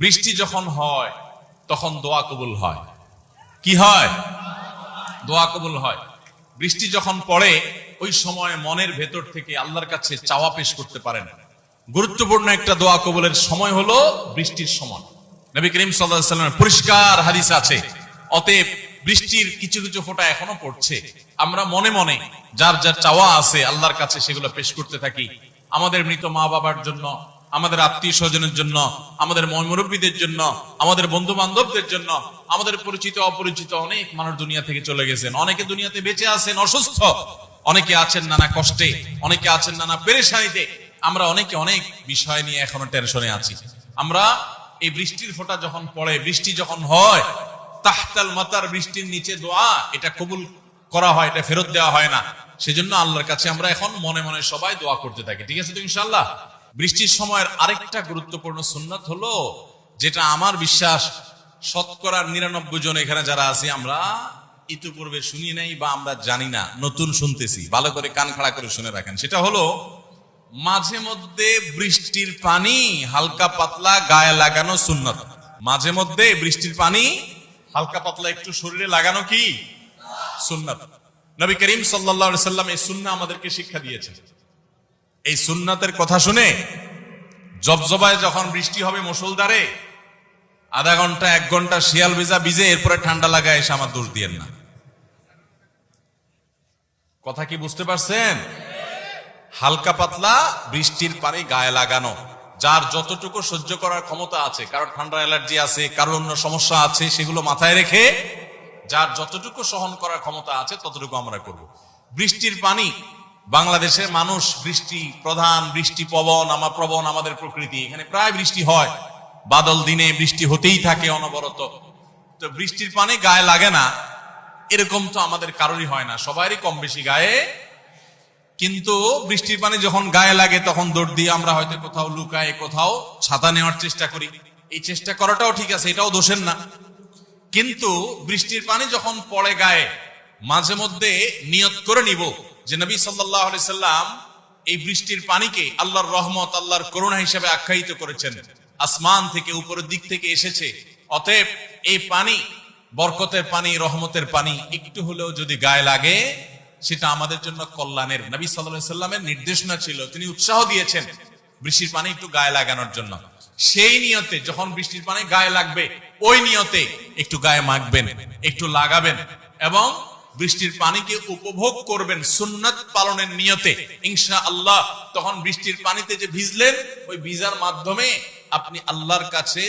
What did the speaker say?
বৃষ্টি যখন হয় তখন দোয়া কবুল হয়। কি হয়? দোয়া কবুল হয়। বৃষ্টি যখন পড়ে ওই সময় মনের ভেতর থেকে আল্লাহর কাছে চাওয়া পেশ করতে পারেন। গুরুত্বপূর্ণ একটা দোয়া কবুলের সময় হলো বৃষ্টির সময়। নবী করিম সাল্লাল্লাহু আলাইহি ওয়াসাল্লামের পরিষ্কার হাদিস আছে। অতএব বৃষ্টির কিছু কিছু ফোঁটা এখনো পড়ছে, আমরা মনে মনে যার যার চাওয়া আছে আল্লাহর কাছে সেগুলো পেশ করতে থাকি। আমাদের মৃত মা বাবার জন্য, আমাদের আত্মীয় স্বজনের জন্য, আমাদের মুরব্বীদের জন্য, আমাদের বন্ধু বান্ধবদের জন্য, আমাদের পরিচিত অপরিচিত অনেক মানুষ দুনিয়া থেকে চলে গেছেন। অনেকে দুনিয়াতে বেঁচে আছেন অসুস্থ, অনেকে আছেন নানা কষ্টে, অনেকে আছেন নানা পেরেশানিতে। আমরা অনেকে অনেক বিষয় নিয়ে এখনো টেনশনে আছি। আমরা এই বৃষ্টির ফোঁটা যখন পড়ে, বৃষ্টি যখন হয়, তাহতাল মাতার, বৃষ্টির নিচে দোয়া, এটা কবুল করা হয়, এটা ফেরত দেওয়া হয় না। সেজন্য আল্লাহর কাছে আমরা এখন মনে মনে সবাই দোয়া করতে থাকি। ঠিক আছে তো ইনশাআল্লাহ? বৃষ্টির সময়ের আরেকটা গুরুত্বপূর্ণ সুন্নাত হলো, যেটা আমার বিশ্বাস 99% জন এখানে যারা আছি আমরা ইতিপূর্বে শুনি নাই বা আমরা জানি না, নতুন শুনতেছি। ভালো করে কান খাড়া করে শুনে রাখেন। সেটা হলো মাঝে মধ্যে বৃষ্টির পানি হালকা পাতলা গায়ে লাগানো সুন্নাত। মাঝে মধ্যে বৃষ্টির পানি হালকা পাতলা একটু শরীরে লাগানো কি সুন্নাত। নবী করিম সাল্লাল্লাহু আলাইহি সাল্লাম এই সুন্নাহ আমাদেরকে শিক্ষা দিয়েছেন। এই সুন্নাতের কথা শুনে জবজবায় যখন বৃষ্টি হবে মুষলধারে, আধা ঘন্টা 1 ঘন্টা শিয়াল ভেজা ভিজে এরপরে ঠান্ডা লাগায় এসে আমার দোষ দিয়েন না। কথা কি বুঝতে পারছেন? হালকা পাতলা বৃষ্টির পানি গায়ে লাগানো, যার যতটুকু সহ্য করার ক্ষমতা আছে, কারো ঠান্ডা অ্যালার্জি আছে, কারো অন্য সমস্যা আছে, সেগুলো মাথায় রেখে যার যতটুকু সহন করার ক্ষমতা আছে ততটুকু আমরা করব। বৃষ্টির পানি, বাংলাদেশের মানুষ বৃষ্টি প্রধান, বৃষ্টি প্রবণ আমাদের প্রকৃতি। এখানে প্রায় বৃষ্টি হয়, বাদল দিনে বৃষ্টি হতেই থাকে অনবরত। তো বৃষ্টির পানি গায়ে লাগে না এরকম তো আমাদের কারোরই হয় না, সবারই কম বেশি গায়ে। কিন্তু বৃষ্টির পানি যখন গায়ে লাগে তখন দৌড় দিয়ে আমরা হয়তো কোথাও লুকায়, কোথাও ছাতা নেওয়ার চেষ্টা করি। এই চেষ্টা করাটাও ঠিক আছে, এটাও দোষের না। কিন্তু বৃষ্টির পানি যখন পড়ে গায়ে, মাঝে মধ্যে নিয়ত করে নিব যে নবী সাল্লাল্লাহু আলাইহি সাল্লাম এই বৃষ্টির পানিকে আল্লাহর রহমত, আল্লাহর করুণা হিসেবে আখ্যায়িত করেছেন, আসমান থেকে উপরের দিক থেকে এসেছে। অতএব এই পানি বরকতের পানি, রহমতের পানি একটু হলেও যদি গায়ে লাগে সেটা আমাদের জন্য কল্যাণের। নবী সাল্লাল্লাহু আলাইহি সাল্লামের নির্দেশনা ছিল, তিনি উৎসাহ দিয়েছেন বৃষ্টির পানি একটু গায়ে লাগানোর জন্য। সেই নিয়তে যখন বৃষ্টির পানি গায়ে লাগবে, ওই নিয়তে একটু গায়ে মাখবেন, একটু লাগাবেন এবং বৃষ্টির পানিকে উপভোগ করবেন সুন্নাত পালনের নিয়তে। ইনশাআল্লাহ তখন বৃষ্টির পানিতে যে ভিজলেন, ওই ভিজার মাধ্যমে আপনি আল্লাহর কাছে